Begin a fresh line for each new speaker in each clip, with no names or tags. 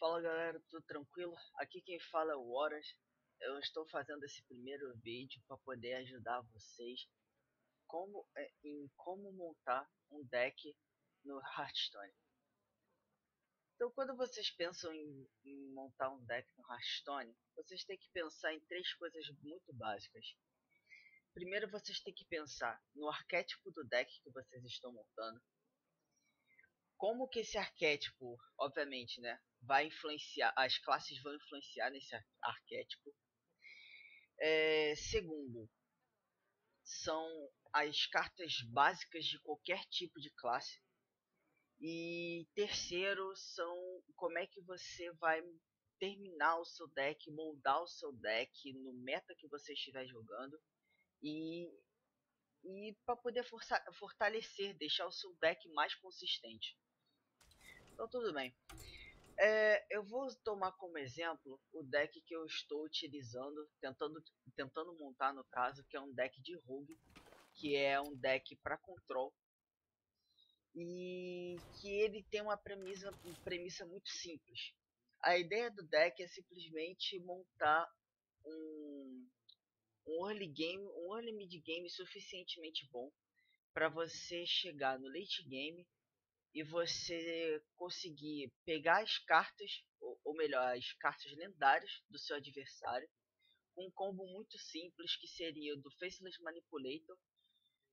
Fala galera, tudo tranquilo? Aqui quem fala é o Horas. Eu estou fazendo esse primeiro vídeo para poder ajudar vocês em como montar um deck no Hearthstone. Então, quando vocês pensam em montar um deck no Hearthstone, vocês têm que pensar em três coisas muito básicas. Primeiro, vocês têm que pensar no arquétipo do deck que vocês estão montando. Como que esse arquétipo, obviamente, né, vai influenciar, as classes vão influenciar nesse arquétipo. Segundo, são as cartas básicas de qualquer tipo de classe. E terceiro, são como é que você vai terminar o seu deck, moldar o seu deck no meta que você estiver jogando. E, e para poder fortalecer, deixar o seu deck mais consistente. Então tudo bem. Eu vou tomar como exemplo o deck que eu estou utilizando, tentando montar no caso, que é um deck de Rogue, que é um deck para control e que ele tem uma premissa muito simples. A ideia do deck é simplesmente montar um, um early game, um early mid game suficientemente bom para você chegar no late game e você conseguir pegar as cartas, ou melhor, as cartas lendárias do seu adversário, com um combo muito simples que seria o do Faceless Manipulator,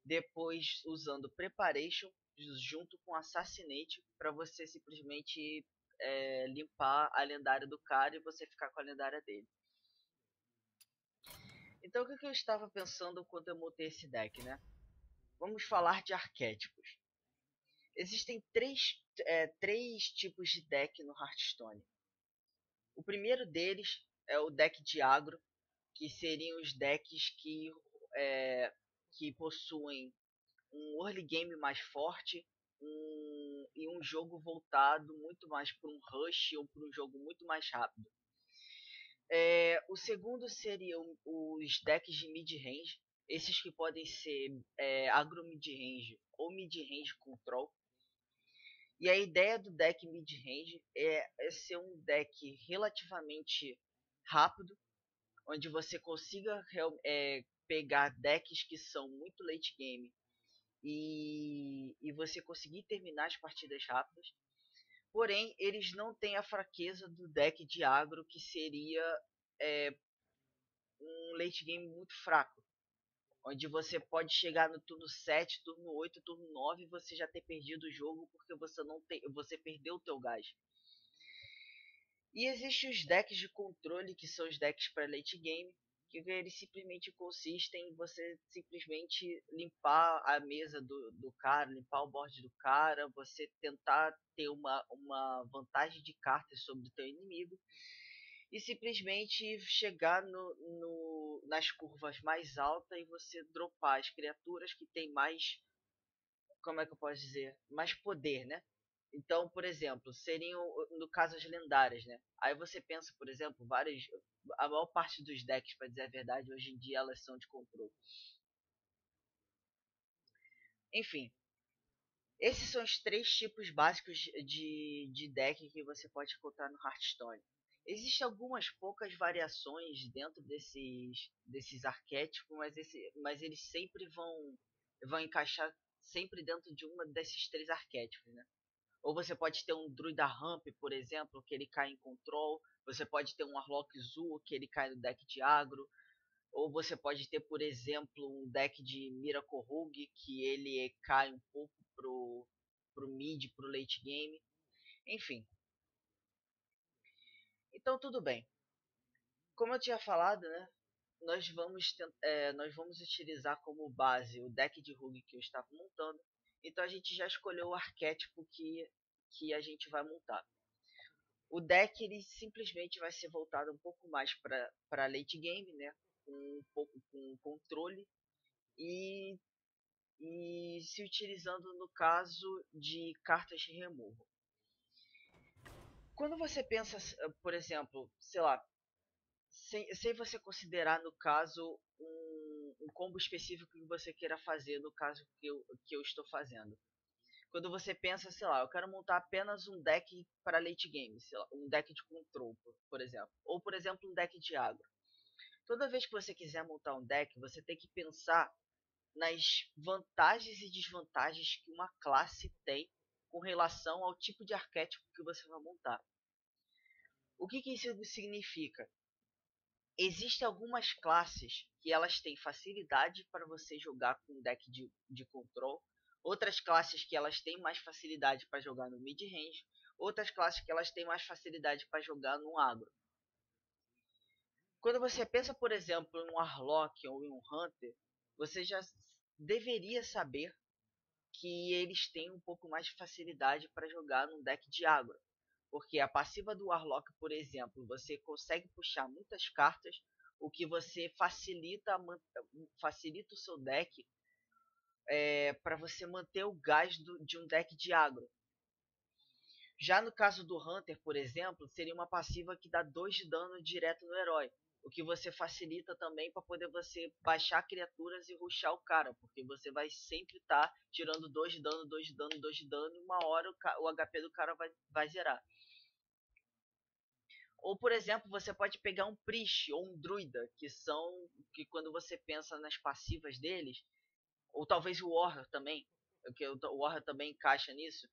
depois usando Preparation junto com Assassinate para você simplesmente limpar a lendária do cara e você ficar com a lendária dele. Então o que eu estava pensando quando eu montei esse deck, né? Vamos falar de arquétipos. Existem três tipos de deck no Hearthstone. O primeiro deles é o deck de agro, que seriam os decks que possuem um early game mais forte e um jogo voltado muito mais para um rush ou para um jogo muito mais rápido. O segundo seriam os decks de mid-range, esses que podem ser agro mid-range ou mid-range control. E a ideia do deck mid-range é ser um deck relativamente rápido, onde você consiga pegar decks que são muito late game e você conseguir terminar as partidas rápidas. Porém, eles não têm a fraqueza do deck de agro, que seria é, um late game muito fraco, onde você pode chegar no turno 7, turno 8, turno 9 e você já ter perdido o jogo porque você perdeu o teu gás. E existem os decks de controle, que são os decks para late game, que eles simplesmente consistem em você simplesmente limpar a mesa do cara, limpar o board do cara, você tentar ter uma vantagem de cartas sobre o teu inimigo e simplesmente chegar nas curvas mais altas e você dropar as criaturas que tem mais, como é que eu posso dizer, mais poder, né? Então, por exemplo, seriam no caso as lendárias, né? Aí você pensa, por exemplo, a maior parte dos decks, para dizer a verdade, hoje em dia elas são de controle. Enfim, esses são os três tipos básicos de deck que você pode encontrar no Hearthstone. Existem algumas poucas variações dentro desses arquétipos, mas eles sempre vão encaixar sempre dentro de uma desses três arquétipos, né? Ou você pode ter um Druida Ramp, por exemplo, que ele cai em control. Você pode ter um Warlock Zoo, que ele cai no deck de agro. Ou você pode ter, por exemplo, um deck de Miracle Rogue, que ele cai um pouco pro mid, pro late game. Enfim. Então tudo bem. Como eu tinha falado, né? Nós vamos utilizar como base o deck de Rogue que eu estava montando. Então a gente já escolheu o arquétipo que a gente vai montar. O deck ele simplesmente vai ser voltado um pouco mais para late game, né? Um pouco com controle e, e se utilizando no caso de cartas de removal. Quando você pensa, por exemplo, sei lá, sem você considerar no caso um combo específico que você queira fazer, no caso que eu estou fazendo. Quando você pensa, sei lá, eu quero montar apenas um deck para late game, sei lá, um deck de control, por exemplo. Ou, por exemplo, um deck de agro. Toda vez que você quiser montar um deck, você tem que pensar nas vantagens e desvantagens que uma classe tem com relação ao tipo de arquétipo que você vai montar. O que isso significa? Existem algumas classes que elas têm facilidade para você jogar com um deck de control, outras classes que elas têm mais facilidade para jogar no mid range, outras classes que elas têm mais facilidade para jogar no agro. Quando você pensa, por exemplo, em um Warlock ou em um Hunter, você já deveria saber que eles têm um pouco mais de facilidade para jogar num deck de agro. Porque a passiva do Warlock, por exemplo, você consegue puxar muitas cartas, o que você facilita o seu deck para você manter o gás de um deck de agro. Já no caso do Hunter, por exemplo, seria uma passiva que dá 2 de dano direto no herói. O que você facilita também para poder você baixar criaturas e rushar o cara. Porque você vai sempre estar tirando 2 de dano, 2 de dano, 2 de dano. E uma hora o HP do cara vai zerar. Ou, por exemplo, você pode pegar um Priest ou um Druida, que quando você pensa nas passivas deles, ou talvez o Warrior também, porque o Warrior também encaixa nisso,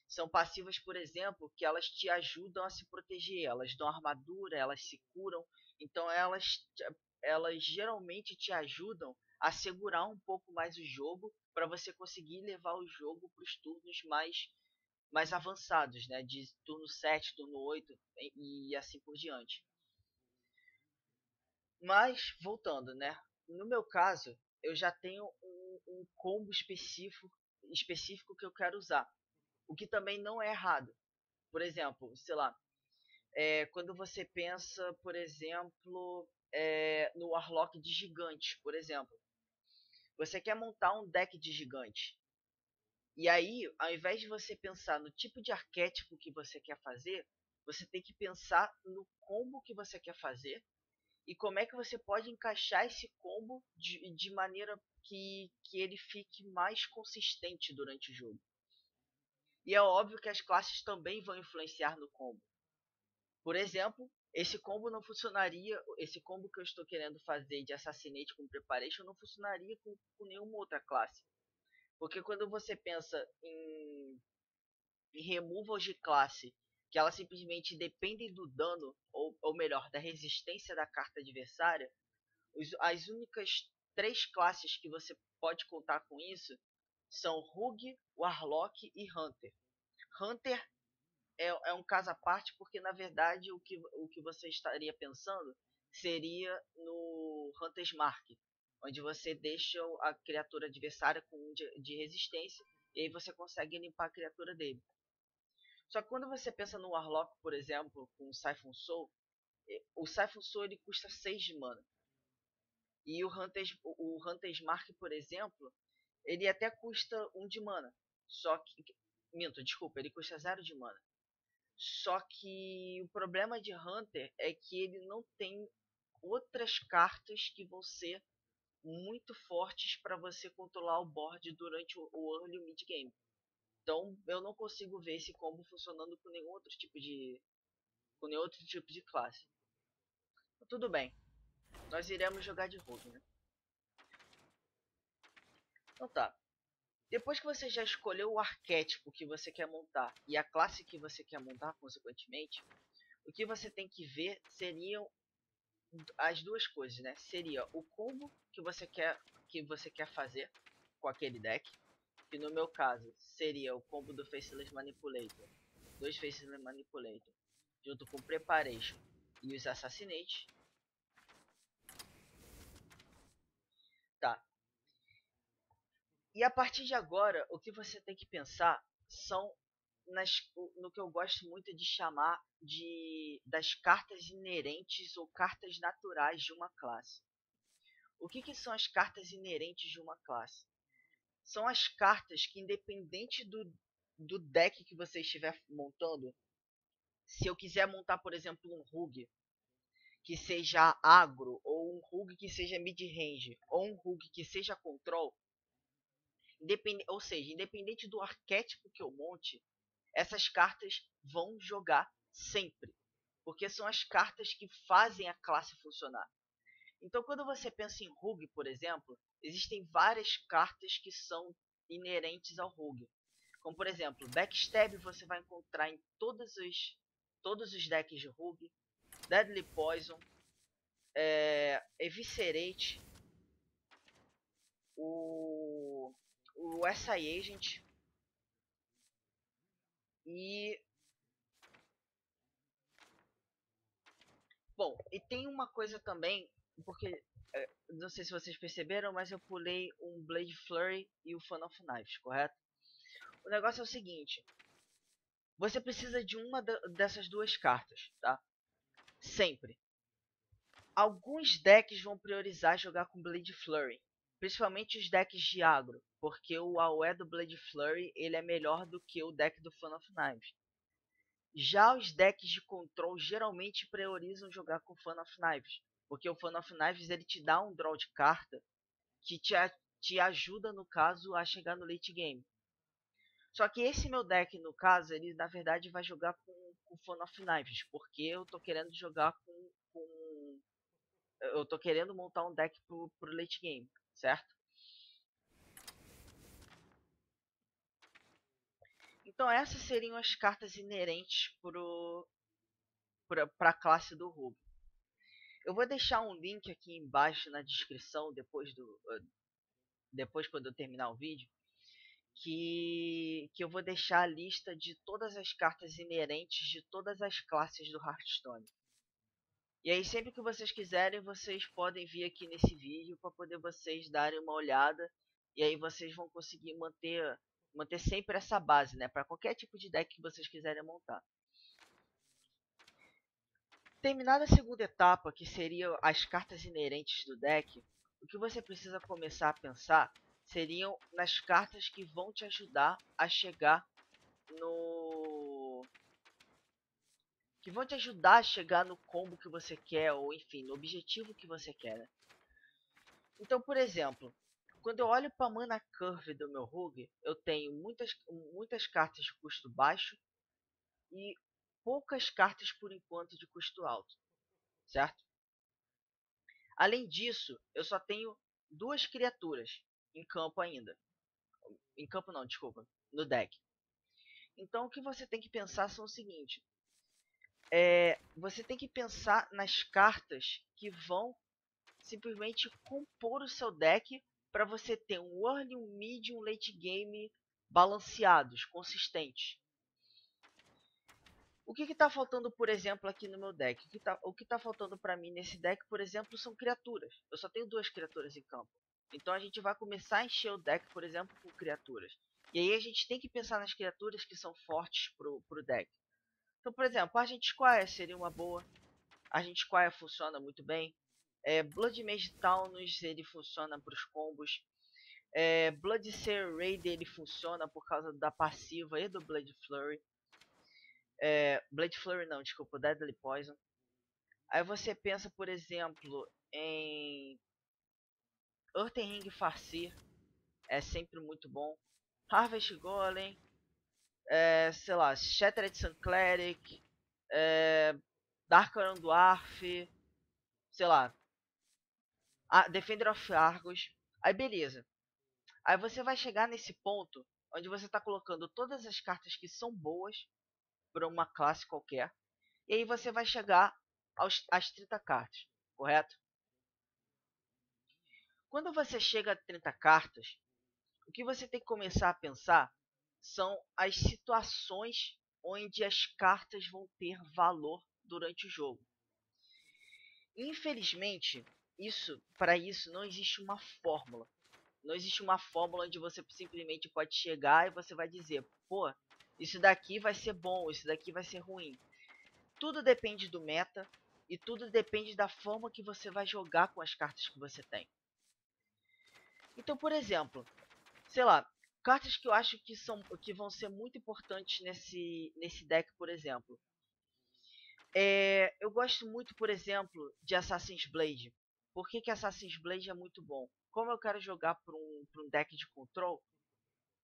são passivas, por exemplo, que elas te ajudam a se proteger, elas dão armadura, elas se curam, então elas geralmente te ajudam a segurar um pouco mais o jogo para você conseguir levar o jogo para os turnos mais avançados, né? De turno 7, turno 8 e assim por diante. Mas, voltando, né? No meu caso, eu já tenho um combo específico que eu quero usar. O que também não é errado. Por exemplo, sei lá, quando você pensa, por exemplo, no Warlock de gigantes, por exemplo. Você quer montar um deck de gigante. E aí, ao invés de você pensar no tipo de arquétipo que você quer fazer, você tem que pensar no combo que você quer fazer e como é que você pode encaixar esse combo de maneira que ele fique mais consistente durante o jogo. E é óbvio que as classes também vão influenciar no combo. Por exemplo, esse combo não funcionaria, esse combo que eu estou querendo fazer de Assassinate com Preparation não funcionaria com nenhuma outra classe. Porque quando você pensa em removals de classe, que elas simplesmente dependem do dano, ou melhor, da resistência da carta adversária, as únicas 3 classes que você pode contar com isso são Rogue, Warlock e Hunter. Hunter é um caso à parte porque, na verdade, o que você estaria pensando seria no Hunter's Mark, onde você deixa a criatura adversária com 1 de resistência e aí você consegue limpar a criatura dele. Só que quando você pensa no Warlock, por exemplo, com o Siphon Soul, o Siphon Soul ele custa 6 de mana. E o Hunter's Mark, por exemplo, ele até custa 1 de mana. Só que. Minto, desculpa, ele custa 0 de mana. Só que o problema de Hunter é que ele não tem outras cartas que vão ser muito fortes para você controlar o board durante o early e o mid game. Então eu não consigo ver esse combo funcionando com com nenhum outro tipo de classe. Mas tudo bem, nós iremos jogar de Rogue, né? Então tá. Depois que você já escolheu o arquétipo que você quer montar e a classe que você quer montar, consequentemente, o que você tem que ver seriam as duas coisas, né? Seria o combo que você quer fazer com aquele deck, que no meu caso seria o combo do Faceless Manipulator, 2 Faceless Manipulator, junto com Preparation e os Assassinate. Tá. E a partir de agora, o que você tem que pensar são no que eu gosto muito de chamar das cartas inerentes ou cartas naturais de uma classe. O que são as cartas inerentes de uma classe? São as cartas que, independente do deck que você estiver montando, se eu quiser montar, por exemplo, um Rogue que seja agro, ou um Rogue que seja mid-range, ou um Rogue que seja control, Ou seja, independente do arquétipo que eu monte, essas cartas vão jogar sempre. Porque são as cartas que fazem a classe funcionar. Então, quando você pensa em Rogue, por exemplo, existem várias cartas que são inerentes ao Rogue. Como, por exemplo, Backstab você vai encontrar em todos os decks de Rogue. Deadly Poison, Eviscerate, o SI Agent e... Bom, e tem uma coisa também, porque não sei se vocês perceberam, mas eu pulei um Blade Flurry e o Fan of Knives, correto? O negócio é o seguinte, você precisa de uma dessas duas cartas, tá? Sempre. Alguns decks vão priorizar jogar com Blade Flurry, principalmente os decks de agro, porque o AoE do Blade Flurry ele é melhor do que o deck do Fan of Knives. Já os decks de control geralmente priorizam jogar com Fan of Knives, porque o Fan of Knives ele te dá um draw de carta que te ajuda, no caso, a chegar no late game. Só que esse meu deck, no caso, ele na verdade vai jogar com Fan of Knives, porque eu tô querendo jogar eu tô querendo montar um deck pro late game, certo? Então essas seriam as cartas inerentes pra classe do Rogue. Eu vou deixar um link aqui embaixo na descrição depois quando eu terminar o vídeo, que eu vou deixar a lista de todas as cartas inerentes de todas as classes do Hearthstone. E aí sempre que vocês quiserem, vocês podem vir aqui nesse vídeo para poder vocês darem uma olhada. E aí vocês vão conseguir manter sempre essa base, né? Para qualquer tipo de deck que vocês quiserem montar. Terminada a segunda etapa, que seriam as cartas inerentes do deck, o que você precisa começar a pensar seriam nas cartas que vão te ajudar a chegar no... que vão te ajudar a chegar no combo que você quer, ou enfim, no objetivo que você quer, né? Então, por exemplo, quando eu olho para a mana curve do meu Rogue, eu tenho muitas cartas de custo baixo e poucas cartas por enquanto de custo alto, certo? Além disso, eu só tenho duas criaturas em campo ainda. Em campo não, desculpa, no deck. Então o que você tem que pensar são o seguinte. Você tem que pensar nas cartas que vão simplesmente compor o seu deck para você ter um early, um mid e um late game balanceados, consistentes. O que está faltando, por exemplo, aqui no meu deck? O que tá faltando para mim nesse deck, por exemplo, são criaturas. Eu só tenho duas criaturas em campo. Então a gente vai começar a encher o deck, por exemplo, com criaturas. E aí a gente tem que pensar nas criaturas que são fortes pro deck. Então, por exemplo, a Agent Squire seria uma boa. A Agent Squire funciona muito bem. Blood Mage Taunus ele funciona para os combos. Bloodseer Raid ele funciona por causa da passiva e do Blade Flurry. Blade Flurry não, desculpa, Deadly Poison. Aí você pensa, por exemplo, em Earthen Ring Farseer, é sempre muito bom. Harvest Golem, sei lá, Shattered Sun Cleric, Dark Aron Dwarf, sei lá, Defender of Argos. Aí beleza. Aí você vai chegar nesse ponto onde você está colocando todas as cartas que são boas para uma classe qualquer. E aí você vai chegar às 30 cartas, correto? Quando você chega a 30 cartas, o que você tem que começar a pensar são as situações onde as cartas vão ter valor durante o jogo. Infelizmente, para isso não existe uma fórmula. Não existe uma fórmula onde você simplesmente pode chegar e você vai dizer, pô, isso daqui vai ser bom, isso daqui vai ser ruim. Tudo depende do meta e tudo depende da forma que você vai jogar com as cartas que você tem. Então, por exemplo, sei lá, cartas que eu acho que vão ser muito importantes nesse deck, por exemplo. Eu gosto muito, por exemplo, de Assassin's Blade. Por que Assassin's Blade é muito bom? Como eu quero jogar para um deck de control,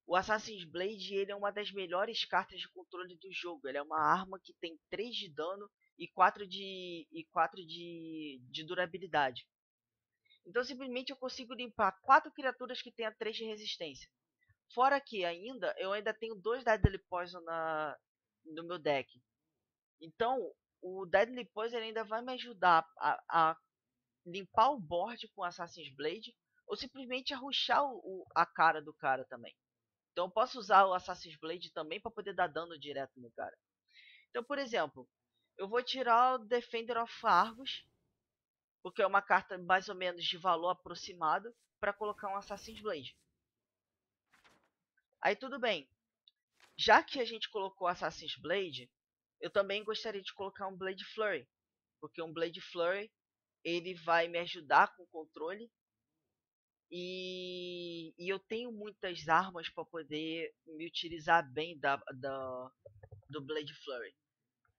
O Assassin's Blade ele é uma das melhores cartas de controle do jogo. Ele é uma arma que tem 3 de dano e 4 de durabilidade. Então simplesmente eu consigo limpar 4 criaturas que tenham 3 de resistência. Fora que eu ainda tenho 2 Deadly Poison no meu deck. Então o Deadly Poison ainda vai me ajudar a limpar o board com Assassin's Blade ou simplesmente a rushar a cara do cara também. Então eu posso usar o Assassin's Blade também para poder dar dano direto no cara. Então, por exemplo, eu vou tirar o Defender of Argus, porque é uma carta mais ou menos de valor aproximado, para colocar um Assassin's Blade. Aí tudo bem. Já que a gente colocou Assassin's Blade, eu também gostaria de colocar um Blade Flurry, porque um Blade Flurry ele vai me ajudar com o controle e eu tenho muitas armas para poder me utilizar bem do Blade Flurry.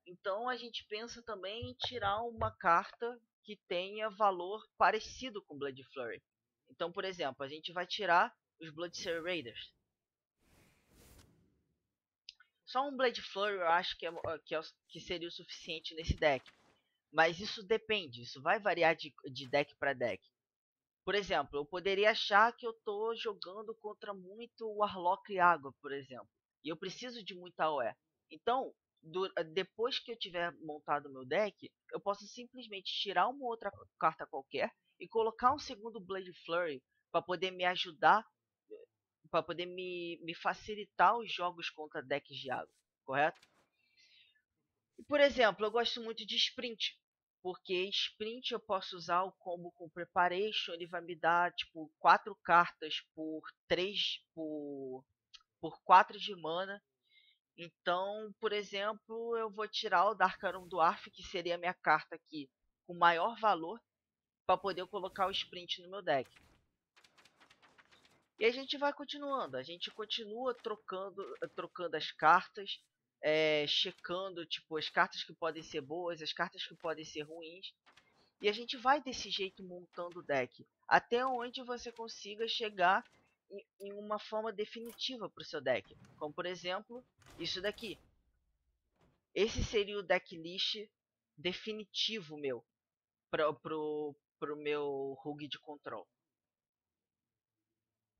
Então a gente pensa também em tirar uma carta que tenha valor parecido com Blade Flurry. Então, por exemplo, a gente vai tirar os Bloodseer Raiders. Só um Blade Flurry eu acho que seria o suficiente nesse deck. Mas isso depende, isso vai variar de deck para deck. Por exemplo, eu poderia achar que eu estou jogando contra muito Warlock e Água, por exemplo. E eu preciso de muita OE. Então, depois que eu tiver montado o meu deck, eu posso simplesmente tirar uma outra carta qualquer e colocar um segundo Blade Flurry para poder me ajudar, para poder me facilitar os jogos contra decks de água, correto? E, por exemplo, eu gosto muito de Sprint, porque Sprint eu posso usar o combo com Preparation, ele vai me dar tipo 4 cartas por 3 por 4 de mana. Então, por exemplo, eu vou tirar o Darkarum Dwarf, que seria a minha carta aqui com maior valor, para poder colocar o Sprint no meu deck. E a gente vai continuando, a gente continua trocando as cartas, checando tipo, as cartas que podem ser boas, as cartas que podem ser ruins. E a gente vai desse jeito montando o deck, até onde você consiga chegar em uma forma definitiva para o seu deck. Como por exemplo, isso daqui. Esse seria o decklist definitivo meu pro meu Rogue de Control.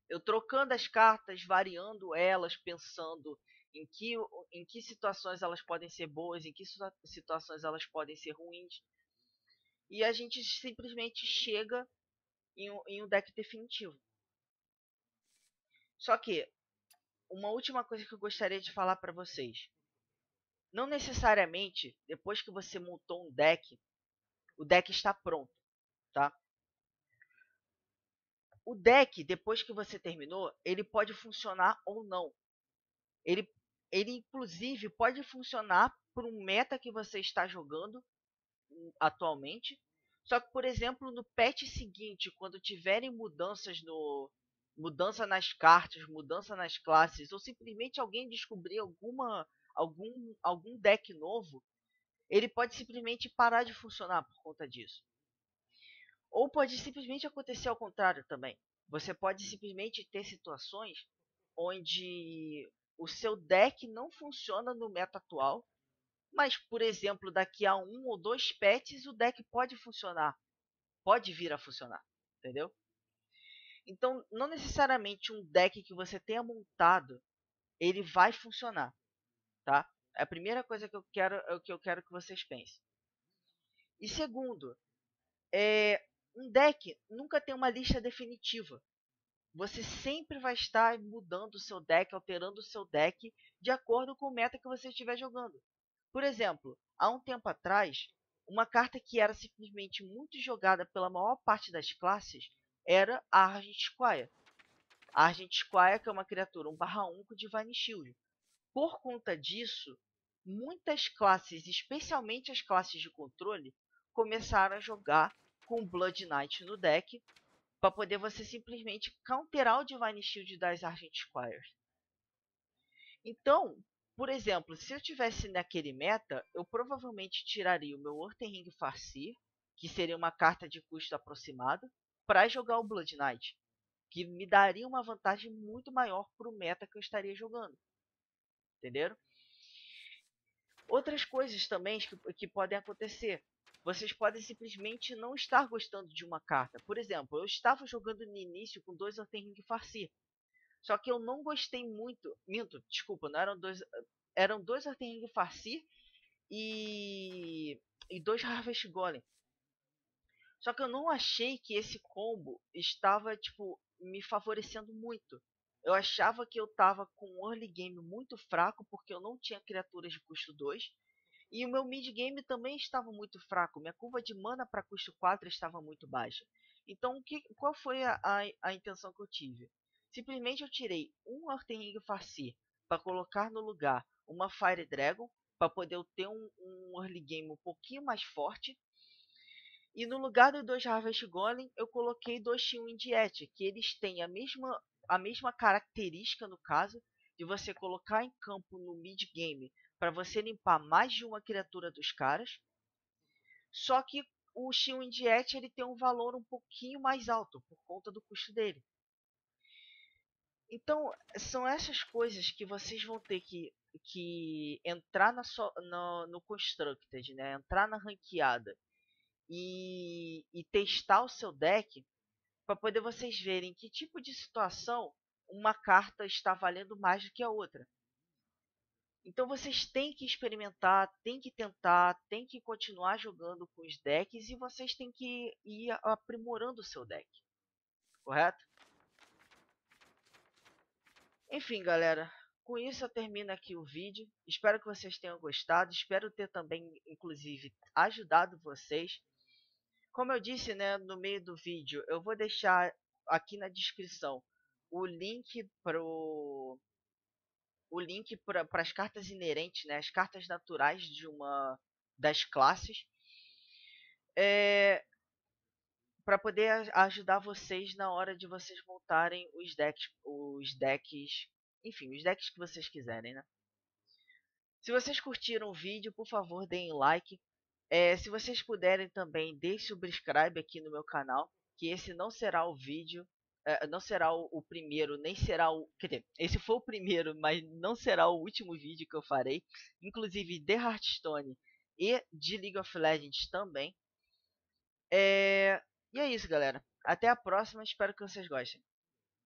Eu trocando as cartas, variando elas, pensando em que situações elas podem ser boas, em que situações elas podem ser ruins. E a gente simplesmente chega em um deck definitivo. Só que, uma última coisa que eu gostaria de falar para vocês. Não necessariamente, depois que você montou um deck, o deck está pronto, tá? O deck, depois que você terminou, ele pode funcionar ou não. Ele, ele inclusive, pode funcionar para um meta que você está jogando atualmente. Só que, por exemplo, no patch seguinte, quando tiverem mudança nas cartas, mudança nas classes, ou simplesmente alguém descobrir algum deck novo, ele pode simplesmente parar de funcionar por conta disso. Ou pode simplesmente acontecer ao contrário também. Você pode simplesmente ter situações onde o seu deck não funciona no meta atual, mas, por exemplo, daqui a 1 ou 2 patches o deck pode funcionar, pode vir a funcionar, entendeu? Então, não necessariamente um deck que você tenha montado, ele vai funcionar, tá? É a primeira coisa que eu quero que vocês pensem. E segundo, um deck nunca tem uma lista definitiva. Você sempre vai estar mudando o seu deck, alterando o seu deck de acordo com o meta que você estiver jogando. Por exemplo, há um tempo atrás, uma carta que era simplesmente muito jogada pela maior parte das classes era a Argent Squire. A Argent Squire, que é uma criatura 1/1 com Divine Shield. Por conta disso, muitas classes, especialmente as classes de controle, começaram a jogar com Blood Knight no deck para poder você simplesmente counterar o Divine Shield das Argent Squires. Então, por exemplo, se eu tivesse naquele meta, eu provavelmente tiraria o meu Orthenring Farseer, que seria uma carta de custo aproximado, para jogar o Blood Knight, que me daria uma vantagem muito maior para o meta que eu estaria jogando. Entenderam? Outras coisas também que podem acontecer. Vocês podem simplesmente não estar gostando de uma carta. Por exemplo, eu estava jogando no início com 2 Ortenring Farseer. Só que eu não gostei muito. Minto, desculpa, não eram dois. Eram 2 Ortenring Farseer e 2 Harvest Golem. Só que eu não achei que esse combo estava, tipo, me favorecendo muito. Eu achava que eu estava com um early game muito fraco, porque eu não tinha criaturas de custo 2. E o meu mid game também estava muito fraco. Minha curva de mana para custo 4 estava muito baixa. Então, qual foi a intenção que eu tive? Simplesmente eu tirei um Ortenring Farseer para colocar no lugar uma Fire Dragon, para poder eu ter um early game um pouquinho mais forte. E no lugar dos 2 Harvest Golem, eu coloquei 2 Shin-Windiet, que eles têm a mesma característica, no caso, de você colocar em campo no mid-game para você limpar mais de uma criatura dos caras. Só que o Shin-Windiet ele tem um valor um pouquinho mais alto, por conta do custo dele. Então, são essas coisas que vocês vão ter que entrar no Constructed, né? Entrar na ranqueada e testar o seu deck para poder vocês verem que tipo de situação uma carta está valendo mais do que a outra. Então vocês têm que experimentar, têm que tentar, têm que continuar jogando com os decks e vocês têm que ir aprimorando o seu deck, correto? Enfim, galera, com isso eu termino aqui o vídeo. Espero que vocês tenham gostado, espero ter também, inclusive, ajudado vocês. Como eu disse, né, no meio do vídeo, eu vou deixar aqui na descrição o link para as cartas inerentes, né, as cartas naturais de uma das classes, para poder ajudar vocês na hora de vocês montarem enfim, os decks que vocês quiserem, né? Se vocês curtiram o vídeo, por favor, deem like. Se vocês puderem também, deixe o subscribe aqui no meu canal, que esse não será o vídeo, não será o primeiro, nem será o... Quer dizer, esse foi o primeiro, mas não será o último vídeo que eu farei. Inclusive de Hearthstone e de League of Legends também. E é isso, galera. Até a próxima, espero que vocês gostem.